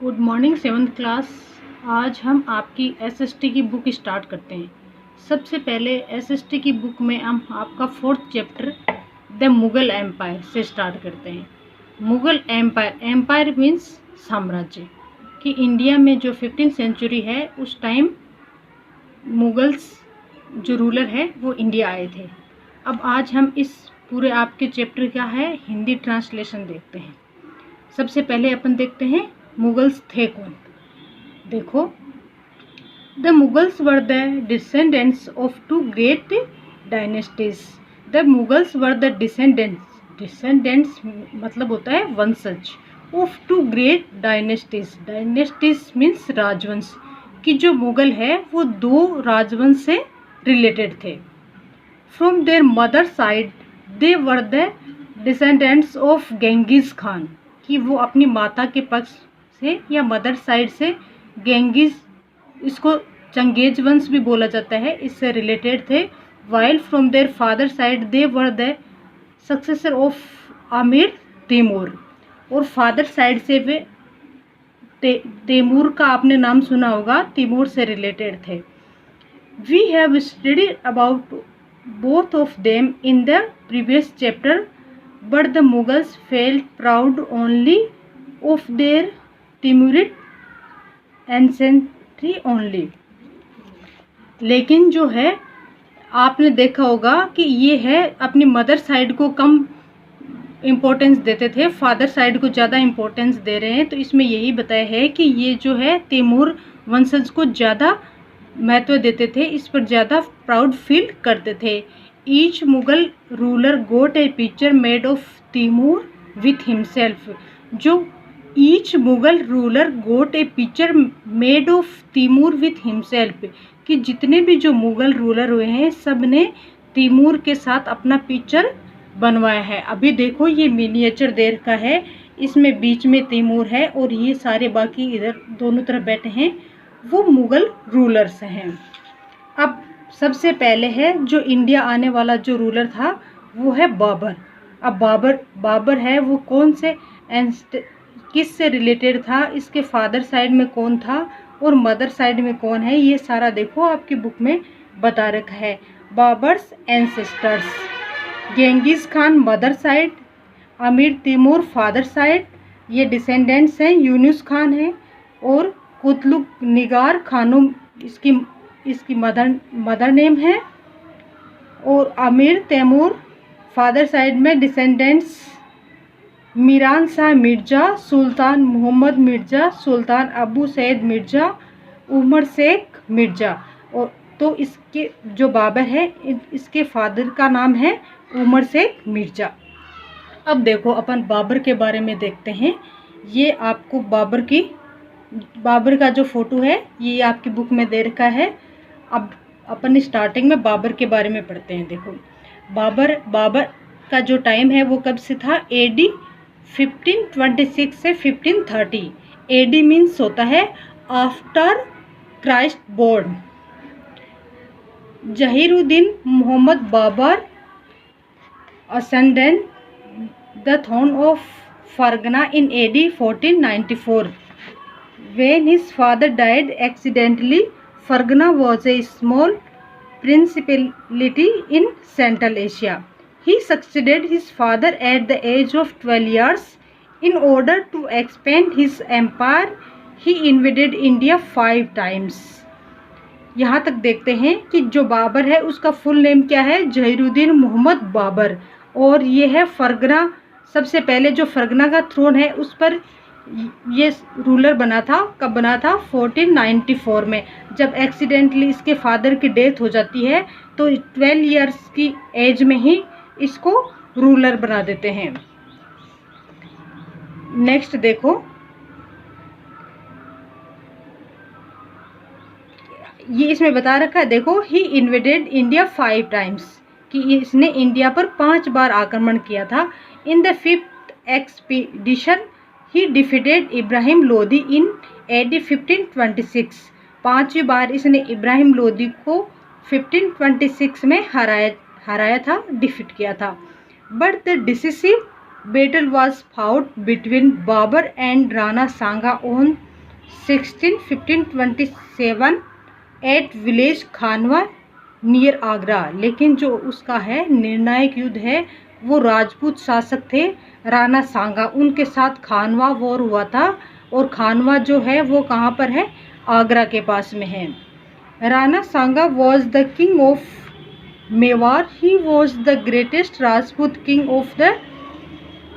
Good morning 7th class. आज हम आपकी एसएसटी की बुक स्टार्ट करते हैं। सबसे पहले एसएसटी की बुक में हम आपका 4th chapter the Mughal empire से स्टार्ट करते हैं। मुग़ल एम्पायर, एम्पायर मीन्स साम्राज्य, कि इंडिया में जो 15th सेंचुरी है उस टाइम मुग़ल्स जो रूलर है वो इंडिया आए थे। अब आज हम इस पूरे आपके चैप्टर का है हिंदी ट्रांसलेशन देखते हैं। सबसे पहले अपन देखते हैं मुगल्स थे कौन। देखो, the Mughals were the descendants of two great dynasties. The Mughals were the descendants मतलब होता है वंशज, of two great dynasties. Dynasties means राजवंश, कि जो मुगल है वो दो राजवंश से रिलेटेड थे। From their mother side they were the descendants of Genghis Khan, कि वो अपनी माता के पक्ष से या मदर साइड से गेंगिस, इसको चंगेज वंश भी बोला जाता है, इससे रिलेटेड थे। While from their father side they were the successor of Amir Timur, और फादर साइड से वे तैमूर का आपने नाम सुना होगा, तैमूर से रिलेटेड थे। We have studied about both of them in the previous chapter, but the Mughals felt proud only of their Timurid ancestry only। लेकिन जो है आपने देखा होगा कि ये है अपनी मदर साइड को कम इम्पोर्टेंस देते थे, फादर साइड को ज़्यादा इम्पोर्टेंस दे रहे हैं। तो इसमें यही बताया है कि ये जो है तैमूर वंशज को ज़्यादा महत्व देते थे, इस पर ज़्यादा प्राउड फील करते थे। Each Mughal ruler got a picture made of Timur with himself। जो each Mughal ruler got a picture made of Timur with himself, कि जितने भी जो मुग़ल रूलर हुए हैं सब ने तैमूर के साथ अपना पिक्चर बनवाया है। अभी देखो ये मिनिएचर दे रखा है, इसमें बीच में तैमूर है और ये सारे बाकी इधर दोनों तरफ बैठे हैं वो मुग़ल रूलर्स हैं। अब सबसे पहले है जो इंडिया आने वाला जो रूलर था वो है बाबर। अब बाबर है वो कौन से किस से रिलेटेड था, इसके फादर साइड में कौन था और मदर साइड में कौन है, ये सारा देखो आपकी बुक में बता रखा है। Babar's ancestors, Genghis Khan mother side, अमीर तैमूर फादर साइड, ये डिसेंडेंट्स हैं। यूनुस खान है और कुतलुक निगार खानों इसकी मदर नेम है। और अमीर तैमूर फादर साइड में डिसेंडेंट्स मीरान शाह मिर्ज़ा, सुल्तान मोहम्मद मिर्ज़ा, सुल्तान अबू सैद मिर्ज़ा, उमर शेख मिर्ज़ा। और तो इसके जो बाबर है इसके फादर का नाम है उमर शेख मिर्ज़ा। अब देखो अपन बाबर के बारे में देखते हैं। ये आपको बाबर का जो फ़ोटो है ये आपकी बुक में दे रखा है। अब अपन स्टार्टिंग में बाबर के बारे में पढ़ते हैं। देखो, बाबर का जो टाइम है वो कब से था, AD 1526 से 1530। AD मीन्स होता है after Christ born. Zahiruddin Mohammad Babur ascended the throne of Fargana in AD 1494 when his father died accidentally। Fargana was a small principality in Central Asia। He succeeded his father at the age of 12 years। In order to expand his empire, he invaded India 5 times। यहाँ तक देखते हैं कि जो बाबर है उसका full name क्या है, जहीरुद्दीन मोहम्मद बाबर। और ये है फरगना, सबसे पहले जो फरगना का थ्रोन है उस पर ये रूलर बना था। कब बना था, 1494 में, जब एक्सीडेंटली इसके फादर की डेथ हो जाती है तो 12 इयर्स की एज में ही इसको रूलर बना देते हैं। नेक्स्ट देखो, ये इसमें बता रखा है। देखो, ही इन्वेडेड इंडिया 5 टाइम्स, कि इसने इंडिया पर 5 बार आक्रमण किया था। In the 5th expedition he defeated Ibrahim Lodi in AD 1526। 5वीं बार इसने इब्राहिम लोदी को 1526 में हराया था, डिफीट किया था। But the decisive battle was fought between Babur and Rana Sanga on 1527 at village Khanwa near Agra. लेकिन जो उसका है निर्णायक युद्ध है वो राजपूत शासक थे राणा सांगा, उनके साथ खानवा वॉर हुआ था। और खानवा जो है वो कहाँ पर है, आगरा के पास में है। Rana Sanga was the king of Mewar. He was the greatest Rajput king of the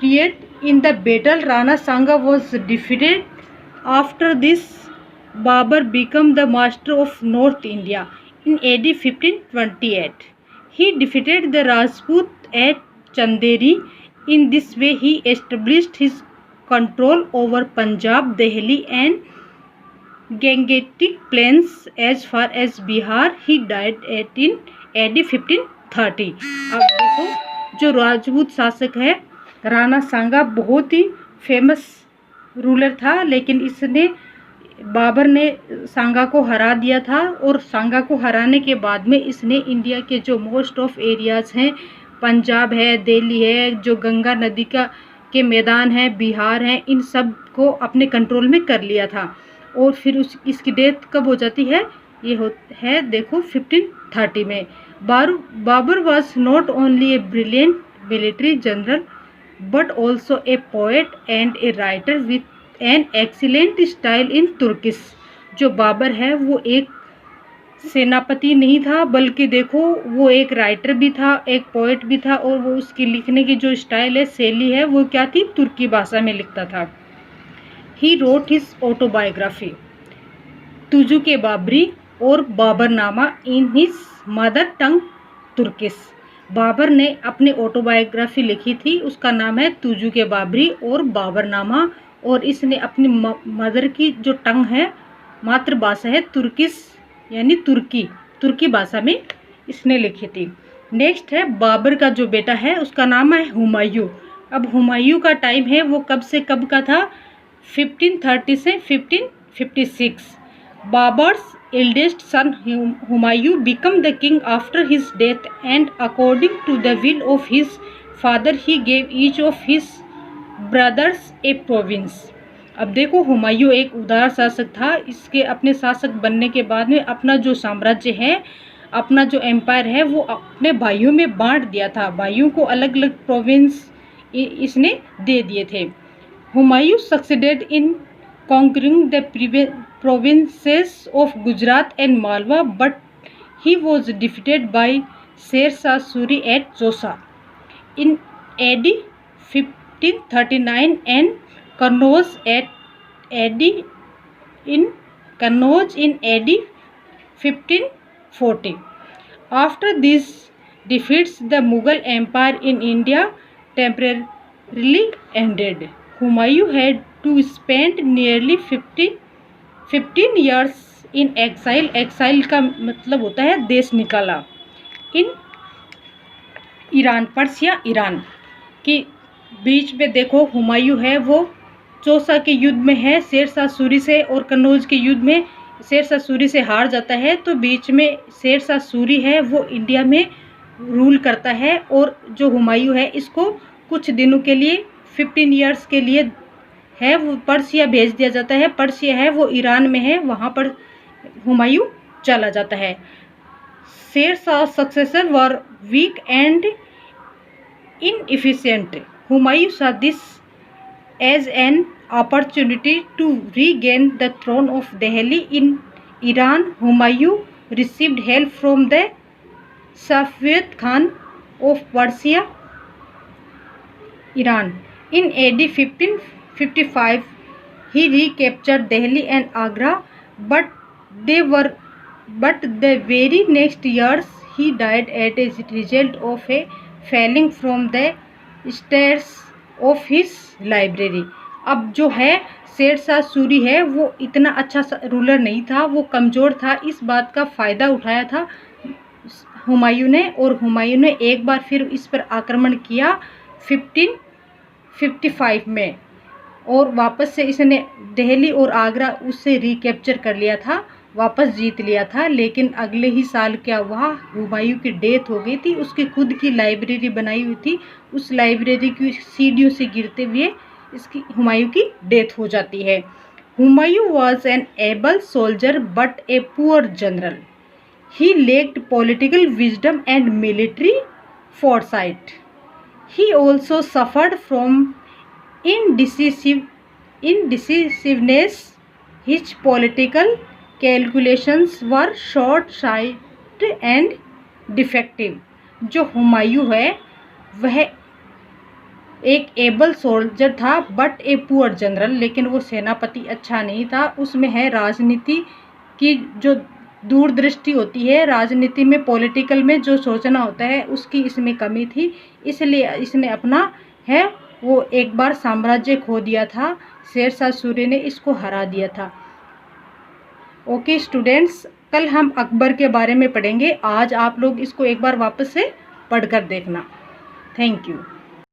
period. In the battle Rana Sanga was defeated. After this Babur become the master of north India in AD 1528. He defeated the Rajput at Chanderi. In this way, he established his control over Punjab, Delhi, and Gangetic plains as far as Bihar. He died in AD 1530. अब देखो, जो राजपूत शासक है राणा सांगा बहुत ही famous ruler था, लेकिन इसने बाबर ने सांगा को हरा दिया था। और सांगा को हराने के बाद में इसने इंडिया के जो मोस्ट ऑफ एरियाज़ हैं, पंजाब है, दिल्ली है, जो गंगा नदी के मैदान हैं, बिहार हैं, इन सब को अपने कंट्रोल में कर लिया था। और फिर इसकी डेथ कब हो जाती है, ये है देखो 1530 में। Babur was not only a brilliant military general but also a poet and a writer with an excellent style in Turkish. जो बाबर है वो एक सेनापति नहीं था, बल्कि देखो वो एक राइटर भी था, एक पोएट भी था, और वो उसकी लिखने की जो स्टाइल है, शैली है, वो क्या थी, तुर्की भाषा में लिखता था। He wrote his autobiography Tuzuk Baburi और Baburnama in his mother tongue Turkish. Babur ने अपनी ऑटोबायोग्राफी लिखी थी, उसका नाम है तुजू के बाबरी और बाबरनामा, और इसने अपनी मदर की जो टंग है, मातृभाषा है तुर्किश, यानी तुर्की भाषा में इसने लिखी थी। नेक्स्ट है बाबर का जो बेटा है उसका नाम है हुमायूं। अब हुमायूं का टाइम है वो कब से कब का था, 1530 से 1556। Babur's eldest son Humayun became the king after his death and according to the will of his father he gave each of his brothers a province. अब देखो हुमायूं एक उदार शासक था। इसके अपने शासक बनने के बाद में अपना जो साम्राज्य है, अपना जो एम्पायर है, वो अपने भाइयों में बांट दिया था। भाइयों को अलग अलग प्रोविंस इसने दे दिए थे। Humayun succeeded in conquering the provinces of Gujarat and Malwa but he was defeated by Sher Shah Suri eight जोसा इन AD 1539 and Kannauj in AD 1540. After these defeats, the Mughal Empire in India temporarily ended. Humayun had to spend nearly 15 years in exile. Exile का मतलब होता है देश निकाला। In Iran, Persia Iran की बीच में देखो हुमायूं है वो चौसा के युद्ध में है शेर शाह सूरी से, और कन्नौज के युद्ध में शेर शाह सूरी से हार जाता है। तो बीच में शेर शाह सूरी है वो इंडिया में रूल करता है, और जो हुमायूं है इसको कुछ दिनों के लिए 15 ईयर्स के लिए है वो पर्सिया भेज दिया जाता है। पर्सिया है वो ईरान में है, वहाँ पर हुमायूं चला जाता है। Sher Shah successor were weak and inefficient. Humayun saw this as an opportunity to regain the throne of Delhi in Iran. Humayun received help from the Safavid Khan of Persia, Iran. In AD 1555, he recaptured Delhi and Agra, but the very next years he died as a result of a failing from the stairs of his library. अब जो है शेर शाह सूरी है वो इतना अच्छा ruler नहीं था, वो कमज़ोर था। इस बात का फ़ायदा उठाया था हुमायूं ने, और हुमायूं ने एक बार फिर इस पर आक्रमण किया 1555 में, और वापस से इसने दिल्ली और आगरा उससे रिकैप्चर कर लिया था, वापस जीत लिया था। लेकिन अगले ही साल क्या हुआ, हुमायूं की डेथ हो गई थी। उसकी खुद की लाइब्रेरी बनाई हुई थी, उस लाइब्रेरी की सीढ़ियों से गिरते हुए इसकी हुमायूं की डेथ हो जाती है। Humayun was an able soldier but a poor general. He lacked political wisdom and military foresight. He also suffered from indecisiveness. His political calculations were short-sighted and defective. जो हुमायूं है वह एक एबल सोल्जर था बट ए पुअर जनरल, लेकिन वो सेनापति अच्छा नहीं था। उसमें है राजनीति की जो दूरदृष्टि होती है, राजनीति में पॉलिटिकल में जो सोचना होता है उसकी इसमें कमी थी, इसलिए इसने अपना है वो एक बार साम्राज्य खो दिया था। शेरशाह सूरी ने इसको हरा दिया था। ओके स्टूडेंट्स, कल हम अकबर के बारे में पढ़ेंगे। आज आप लोग इसको एक बार वापस से पढ़कर देखना। Thank you.